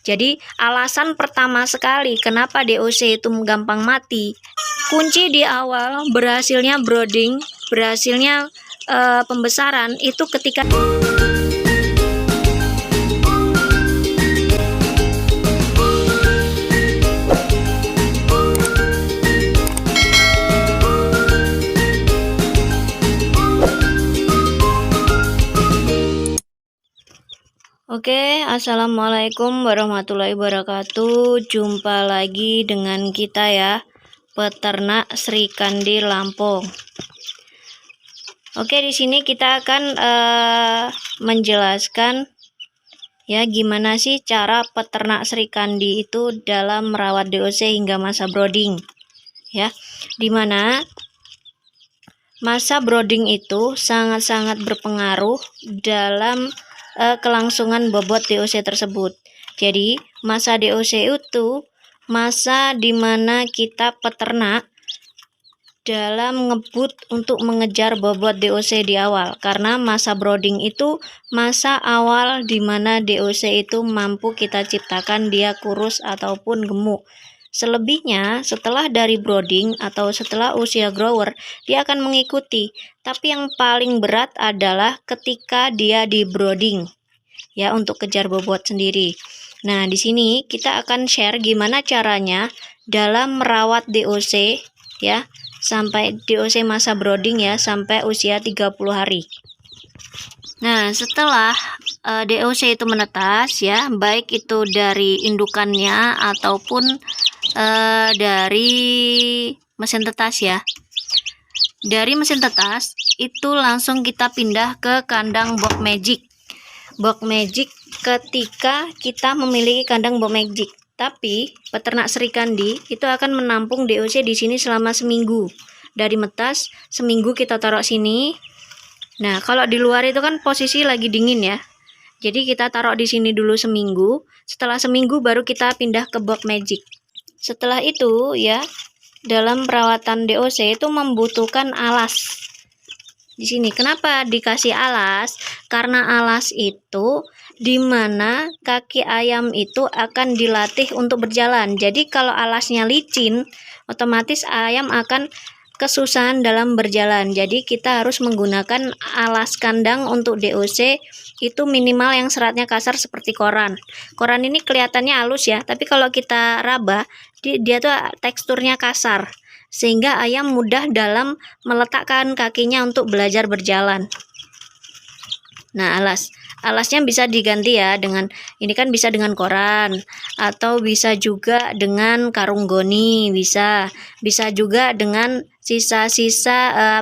Jadi alasan pertama sekali kenapa DOC itu gampang mati, kunci di awal berhasilnya brooding, berhasilnya pembesaran itu ketika Oke, assalamualaikum warahmatullahi wabarakatuh. Jumpa lagi dengan kita ya, peternak Sri Kandi Lampung. Oke, di sini kita akan menjelaskan ya gimana sih cara peternak Sri Kandi itu dalam merawat DOC hingga masa brooding. Ya, dimana masa brooding itu sangat-sangat berpengaruh dalam kelangsungan bobot DOC tersebut. Jadi masa DOC itu masa dimana kita peternak dalam ngebut untuk mengejar bobot DOC di awal, karena masa brooding itu masa awal dimana DOC itu mampu kita ciptakan dia kurus ataupun gemuk. Selebihnya setelah dari brooding atau setelah usia grower dia akan mengikuti, tapi yang paling berat adalah ketika dia di brooding ya, untuk kejar bobot sendiri. Nah, di sini kita akan share gimana caranya dalam merawat DOC ya sampai DOC masa brooding ya, sampai usia 30 hari. Nah, setelah DOC itu menetas ya, baik itu dari indukannya ataupun dari mesin tetas ya. Dari mesin tetas itu langsung kita pindah ke kandang box magic. Box magic ketika kita memiliki kandang box magic. Tapi peternak Sri Kandi itu akan menampung DOC di sini selama seminggu. Dari metas seminggu kita taruh sini. Nah, kalau di luar itu kan posisi lagi dingin ya. Jadi kita taruh di sini dulu seminggu. Setelah seminggu baru kita pindah ke box magic. Setelah itu ya, dalam perawatan DOC itu membutuhkan alas. Di sini kenapa dikasih alas? Karena alas itu dimana kaki ayam itu akan dilatih untuk berjalan. Jadi kalau alasnya licin, otomatis ayam akan kesusahan dalam berjalan. Jadi kita harus menggunakan alas kandang untuk DOC itu minimal yang seratnya kasar seperti koran. Koran ini kelihatannya halus ya, tapi kalau kita raba dia tuh teksturnya kasar, sehingga ayam mudah dalam meletakkan kakinya untuk belajar berjalan. Nah, alasnya bisa diganti ya dengan ini, kan bisa dengan koran atau bisa juga dengan karung goni, bisa juga dengan sisa-sisa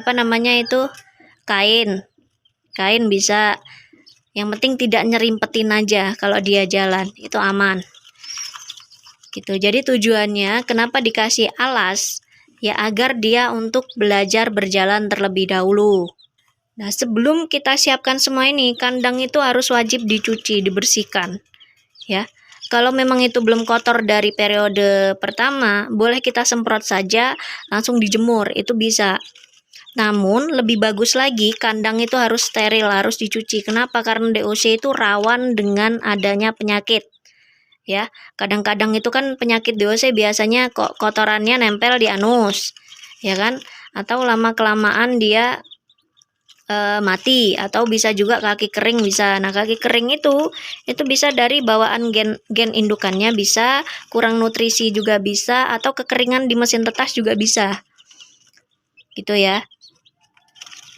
kain bisa. Yang penting tidak nyerimpetin aja, kalau dia jalan itu aman gitu. Jadi tujuannya kenapa dikasih alas ya, agar dia untuk belajar berjalan terlebih dahulu. Nah, sebelum kita siapkan semua ini, kandang itu harus wajib dicuci, dibersihkan ya. Kalau memang itu belum kotor dari periode pertama, boleh kita semprot saja, langsung dijemur, itu bisa. Namun lebih bagus lagi kandang itu harus steril, harus dicuci. Kenapa? Karena DOC itu rawan dengan adanya penyakit ya. Kadang-kadang itu kan penyakit DOC biasanya kok kotorannya nempel di anus ya kan, atau lama-kelamaan dia mati, atau bisa juga kaki kering bisa. Nah, kaki kering itu bisa dari bawaan gen indukannya, bisa kurang nutrisi juga bisa, atau kekeringan di mesin tetas juga bisa gitu ya.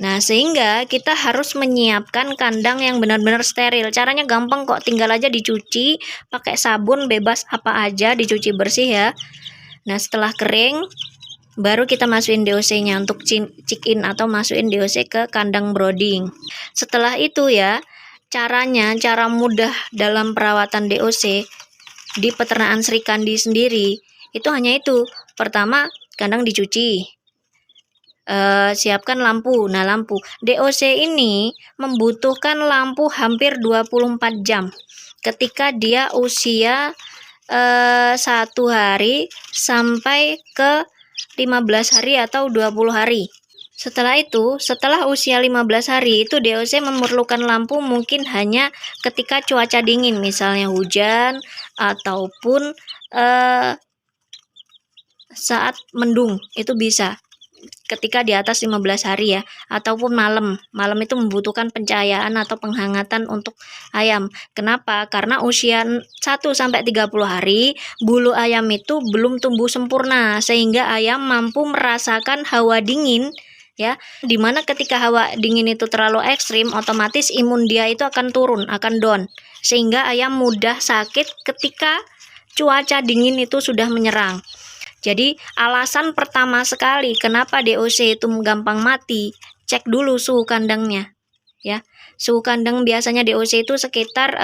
Nah, sehingga kita harus menyiapkan kandang yang benar-benar steril. Caranya gampang kok, tinggal aja dicuci pakai sabun, bebas apa aja, dicuci bersih ya. Nah, setelah kering baru kita masukin DOC-nya untuk check-in atau masukin DOC ke kandang brooding. Setelah itu ya, cara mudah dalam perawatan DOC di peternakan Sri Kandi sendiri itu hanya itu. Pertama, kandang dicuci. Siapkan lampu. Nah, lampu DOC ini membutuhkan lampu hampir 24 jam ketika dia usia 1 hari sampai ke 15 hari atau 20 hari. Setelah itu, setelah usia 15 hari itu DOC memerlukan lampu mungkin hanya ketika cuaca dingin, misalnya hujan ataupun saat mendung, itu bisa ketika di atas 15 hari ya, ataupun malam itu membutuhkan pencahayaan atau penghangatan untuk ayam. Kenapa? Karena usia 1-30 hari bulu ayam itu belum tumbuh sempurna, sehingga ayam mampu merasakan hawa dingin ya, dimana ketika hawa dingin itu terlalu ekstrim, otomatis imun dia itu akan turun, akan down, sehingga ayam mudah sakit ketika cuaca dingin itu sudah menyerang. Jadi alasan pertama sekali kenapa DOC itu gampang mati, cek dulu suhu kandangnya ya. Suhu kandang biasanya DOC itu sekitar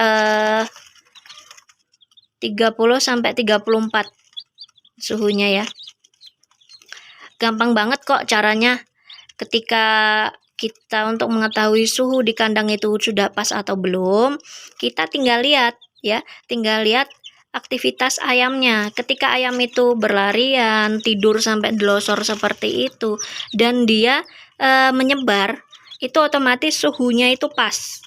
30-34 suhunya ya. Gampang banget kok caranya. Ketika kita untuk mengetahui suhu di kandang itu sudah pas atau belum, kita tinggal lihat ya, tinggal lihat aktivitas ayamnya. Ketika ayam itu berlarian, tidur sampai delosor seperti itu, dan dia menyebar, itu otomatis suhunya itu pas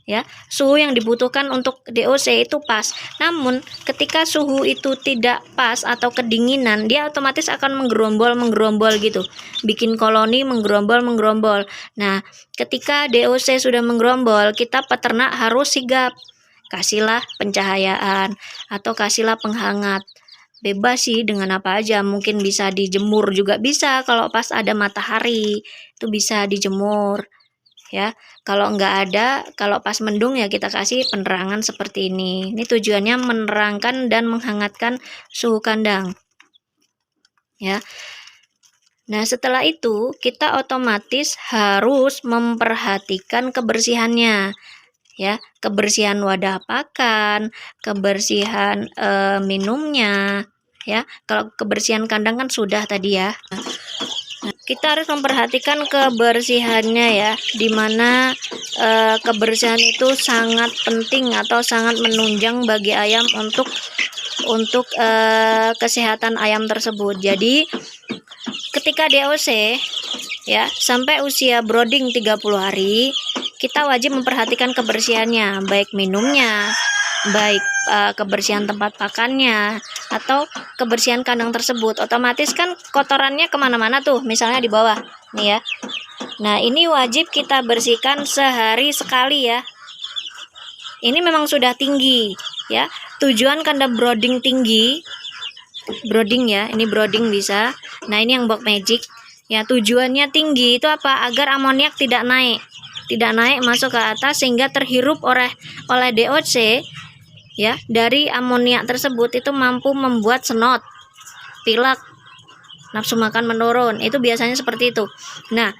ya. Suhu yang dibutuhkan untuk DOC itu pas. Namun ketika suhu itu tidak pas atau kedinginan, dia otomatis akan menggerombol gitu, bikin koloni menggerombol. Nah, ketika DOC sudah menggerombol, kita peternak harus sigap. Kasihlah pencahayaan atau kasihlah penghangat. Bebas sih dengan apa aja, mungkin bisa dijemur juga bisa. Kalau pas ada matahari itu bisa dijemur ya. Kalau nggak ada, kalau pas mendung ya kita kasih penerangan seperti ini. Ini tujuannya menerangkan dan menghangatkan suhu kandang ya. Nah, setelah itu kita otomatis harus memperhatikan kebersihannya ya, kebersihan wadah pakan, kebersihan minumnya ya. Kalau kebersihan kandang kan sudah tadi ya. Nah, kita harus memperhatikan kebersihannya ya, dimana kebersihan itu sangat penting atau sangat menunjang bagi ayam untuk kesehatan ayam tersebut. Jadi ketika DOC ya sampai usia brooding 30 hari, kita wajib memperhatikan kebersihannya, baik minumnya, baik kebersihan tempat pakannya, atau kebersihan kandang tersebut. Otomatis kan kotorannya kemana-mana tuh, misalnya di bawah nih ya. Nah, ini wajib kita bersihkan sehari sekali ya. Ini memang sudah tinggi ya. Tujuan kandang brooding tinggi, brooding ya, ini brooding bisa. Nah, ini yang box magic ya, tujuannya tinggi itu apa? Agar amoniak tidak naik masuk ke atas, sehingga terhirup oleh DOC ya. Dari amoniak tersebut itu mampu membuat senot, pilek, nafsu makan menurun. Itu biasanya seperti itu. Nah,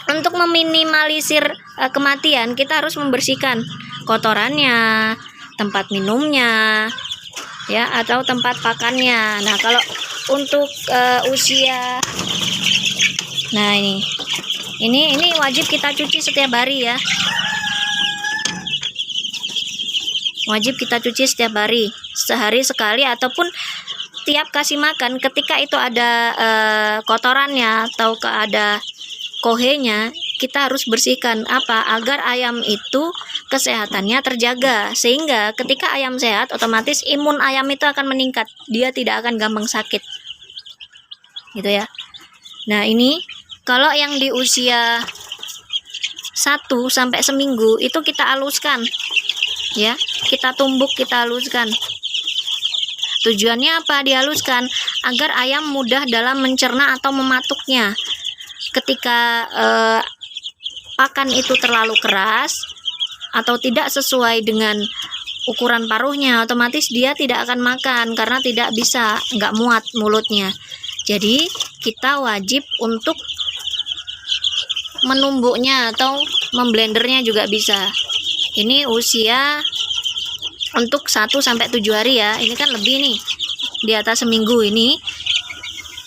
untuk meminimalisir kematian, kita harus membersihkan kotorannya, tempat minumnya ya, atau tempat pakannya. Nah, kalau untuk usia, nah ini wajib kita cuci setiap hari ya. Wajib kita cuci setiap hari, sehari sekali, ataupun tiap kasih makan. Ketika itu ada kotorannya atau ada kohenya, kita harus bersihkan. Apa? Agar ayam itu kesehatannya terjaga, sehingga ketika ayam sehat, otomatis imun ayam itu akan meningkat, dia tidak akan gampang sakit gitu ya. Nah, ini kalau yang di usia 1 sampai seminggu itu kita haluskan ya, kita tumbuk, kita haluskan. Tujuannya apa dihaluskan? Agar ayam mudah dalam mencerna atau mematuknya. Ketika pakan itu terlalu keras atau tidak sesuai dengan ukuran paruhnya, otomatis dia tidak akan makan karena tidak bisa, nggak muat mulutnya. Jadi kita wajib untuk menumbuknya atau memblendernya juga bisa. Ini usia untuk 1 sampai 7 hari ya. Ini kan lebih nih, di atas seminggu. Ini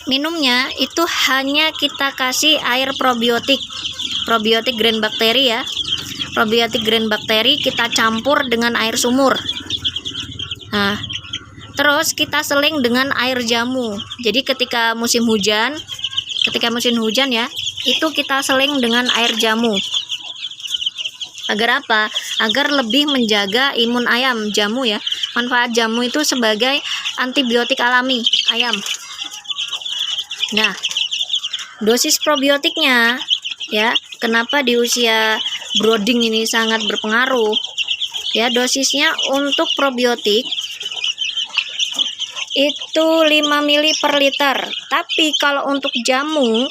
minumnya itu hanya kita kasih air probiotik grain bakteri ya. Probiotik grain bakteri kita campur dengan air sumur. Nah, terus kita seling dengan air jamu. Jadi ketika musim hujan ya, itu kita seling dengan air jamu. Agar apa? Agar lebih menjaga imun ayam. Jamu ya, manfaat jamu itu sebagai antibiotik alami ayam. Nah, dosis probiotiknya ya, kenapa di usia brooding ini sangat berpengaruh? Ya, dosisnya untuk probiotik itu 5 ml per liter. Tapi kalau untuk jamu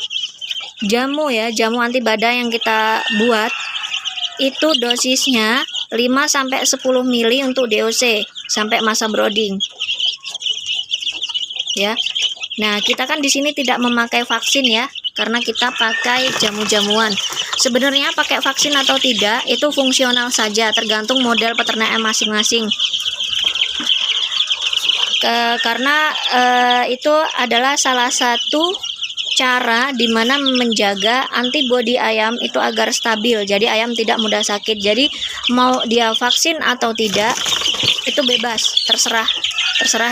ya, jamu antibada yang kita buat itu dosisnya 5-10 ml untuk DOC sampai masa brooding. Ya. Nah, kita kan di sini tidak memakai vaksin ya, karena kita pakai jamu-jamuan. Sebenarnya pakai vaksin atau tidak itu fungsional saja, tergantung model peternakan masing-masing. Karena itu adalah salah satu cara dimana menjaga antibodi ayam itu agar stabil, jadi ayam tidak mudah sakit. Jadi mau dia vaksin atau tidak itu bebas, terserah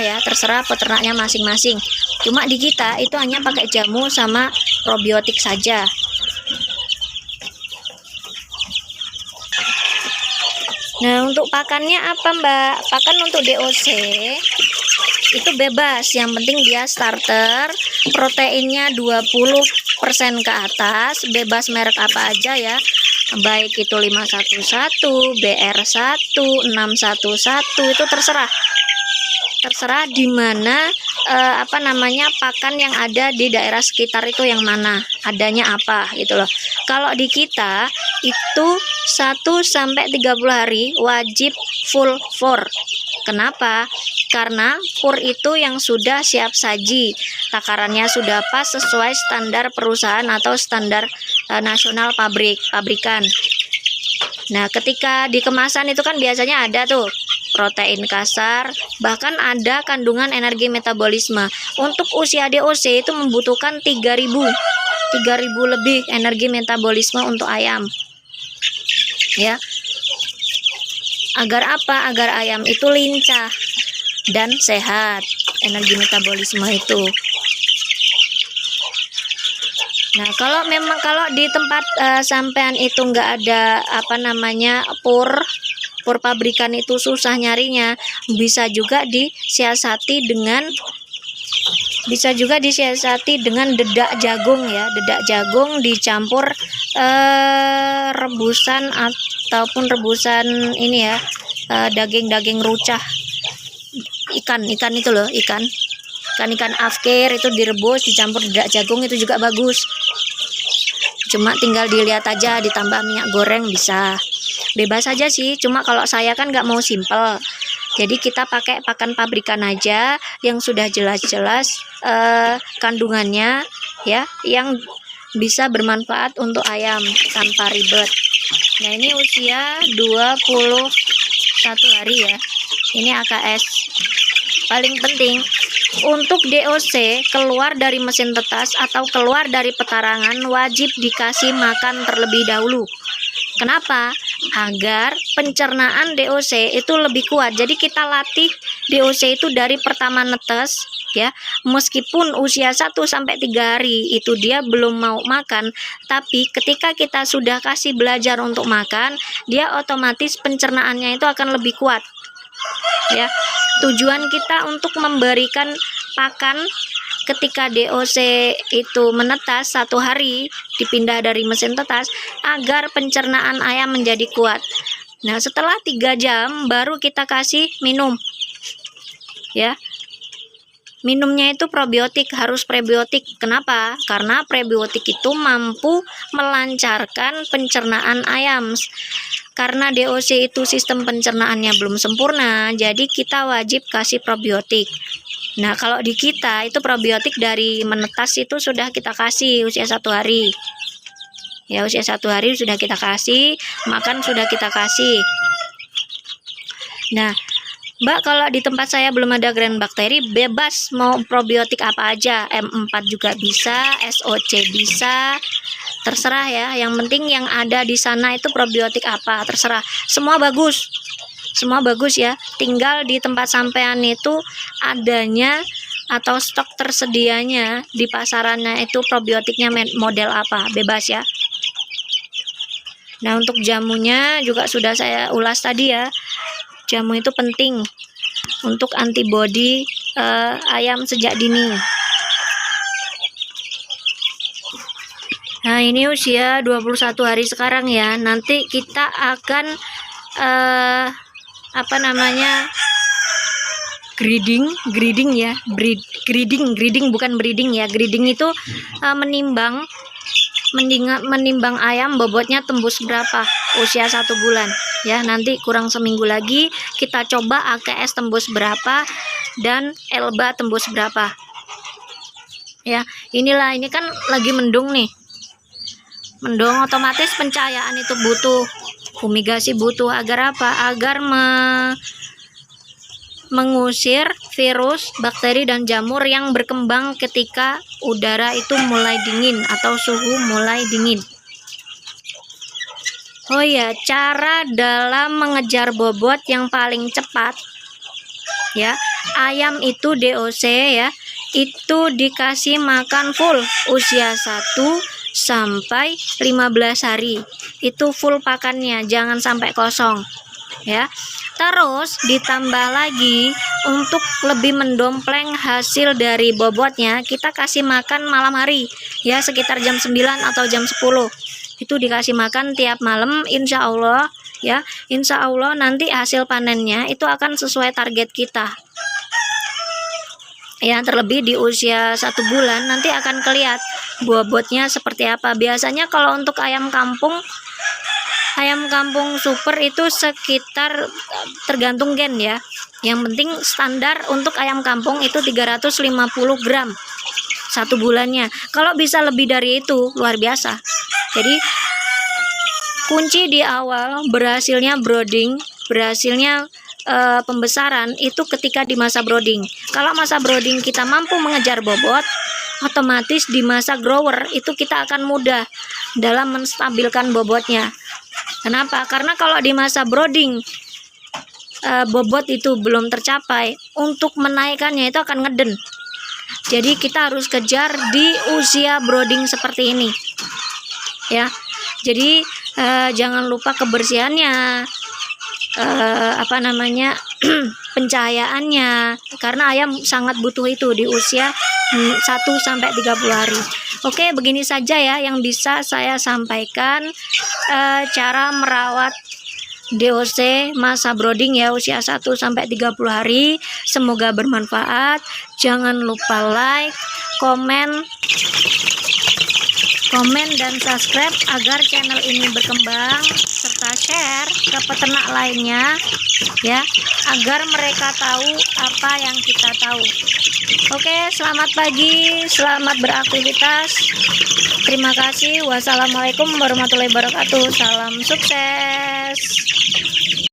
ya, terserah peternaknya masing-masing. Cuma di kita itu hanya pakai jamu sama probiotik saja. Nah, untuk pakannya apa, Mbak? Pakan untuk DOC itu bebas, yang penting dia starter, proteinnya 20% ke atas, bebas merek apa aja ya, baik itu 511, BR1, 611, itu terserah di mana pakan yang ada di daerah sekitar itu yang mana, adanya apa gitu loh. Kalau di kita itu 1-30 hari wajib full for. Kenapa? Karena fur itu yang sudah siap saji, takarannya sudah pas sesuai standar perusahaan atau standar nasional pabrikan. Nah, ketika di kemasan itu kan biasanya ada tuh protein kasar, bahkan ada kandungan energi metabolisme. Untuk usia DOC itu membutuhkan 3000 lebih energi metabolisme untuk ayam. Ya. Agar apa? Agar ayam itu lincah dan sehat, energi metabolisme itu. Nah, kalau di tempat sampean itu nggak ada pur pabrikan itu susah nyarinya, bisa juga disiasati dengan dedak jagung ya. Dedak jagung dicampur rebusan ataupun rebusan ini ya, daging rucah, ikan itu loh, ikan afkir itu direbus dicampur dedak jagung, itu juga bagus. Cuma tinggal dilihat aja, ditambah minyak goreng bisa, bebas aja sih. Cuma kalau saya kan nggak mau simple, jadi kita pakai pakan pabrikan aja yang sudah jelas-jelas kandungannya ya, yang bisa bermanfaat untuk ayam tanpa ribet. Nah, ini usia 21 hari ya, ini AKS. Paling penting untuk DOC keluar dari mesin tetas atau keluar dari petarangan wajib dikasih makan terlebih dahulu. Kenapa? Agar pencernaan DOC itu lebih kuat. Jadi kita latih DOC itu dari pertama netes ya. Meskipun usia 1-3 hari itu dia belum mau makan, tapi ketika kita sudah kasih belajar untuk makan, dia otomatis pencernaannya itu akan lebih kuat. Ya, tujuan kita untuk memberikan pakan ketika DOC itu menetas 1 hari, dipindah dari mesin tetas agar pencernaan ayam menjadi kuat. Nah, setelah 3 jam baru kita kasih minum ya. Minumnya itu probiotik, harus prebiotik. Kenapa? Karena prebiotik itu mampu melancarkan pencernaan ayam. Karena DOC itu sistem pencernaannya belum sempurna, jadi kita wajib kasih probiotik. Nah, kalau di kita itu probiotik dari menetas itu sudah kita kasih usia 1 hari. Ya, usia 1 hari sudah kita kasih, makan sudah kita kasih. Nah, Mbak, kalau di tempat saya belum ada gram bakteri, bebas mau probiotik apa aja, M4 juga bisa, SOC bisa, terserah ya. Yang penting yang ada di sana itu probiotik apa, terserah. Semua bagus ya. Tinggal di tempat sampean itu adanya atau stok tersedianya di pasarannya itu probiotiknya model apa, bebas ya. Nah, untuk jamunya juga sudah saya ulas tadi ya. Jamu itu penting untuk antibodi ayam sejak dini. Nah, ini usia 21 hari sekarang ya. Nanti kita akan grading ya. Grading bukan breeding ya. Grading itu menimbang ayam bobotnya tembus berapa usia 1 bulan ya. Nanti kurang seminggu lagi kita coba AKS tembus berapa dan ELBA tembus berapa ya. Inilah, ini kan lagi mendung nih. Mendung otomatis pencahayaan itu butuh, fumigasi butuh, agar apa? Agar mengusir virus, bakteri dan jamur yang berkembang ketika udara itu mulai dingin atau suhu mulai dingin. Oh ya, cara dalam mengejar bobot yang paling cepat ya, ayam itu DOC ya, itu dikasih makan full usia 1 sampai 15 hari. Itu full pakannya, jangan sampai kosong ya. Terus ditambah lagi untuk lebih mendompleng hasil dari bobotnya, kita kasih makan malam hari ya, sekitar jam 9 atau jam 10. Itu dikasih makan tiap malam, insya Allah ya. Insya Allah nanti hasil panennya itu akan sesuai target kita ya. Terlebih di usia 1 bulan nanti akan kelihatan bobotnya seperti apa. Biasanya kalau untuk ayam kampung super itu sekitar, tergantung gen ya. Yang penting standar untuk ayam kampung itu 350 gram 1 bulannya. Kalau bisa lebih dari itu luar biasa. Jadi kunci di awal berhasilnya brooding, berhasilnya pembesaran itu ketika di masa brooding. Kalau masa brooding kita mampu mengejar bobot, otomatis di masa grower itu kita akan mudah dalam menstabilkan bobotnya. Kenapa? Karena kalau di masa brooding bobot itu belum tercapai, untuk menaikkannya itu akan ngeden. Jadi kita harus kejar di usia brooding seperti ini ya. Jadi jangan lupa kebersihannya, pencahayaannya, karena ayam sangat butuh itu di usia 1 sampai 30 hari. Oke, begini saja ya yang bisa saya sampaikan cara merawat DOC masa brooding ya, usia 1 sampai 30 hari. Semoga bermanfaat. Jangan lupa like, komen dan subscribe agar channel ini berkembang, serta share ke peternak lainnya ya, agar mereka tahu apa yang kita tahu. Oke, selamat pagi, selamat beraktivitas. Terima kasih. Wassalamualaikum warahmatullahi wabarakatuh. Salam sukses.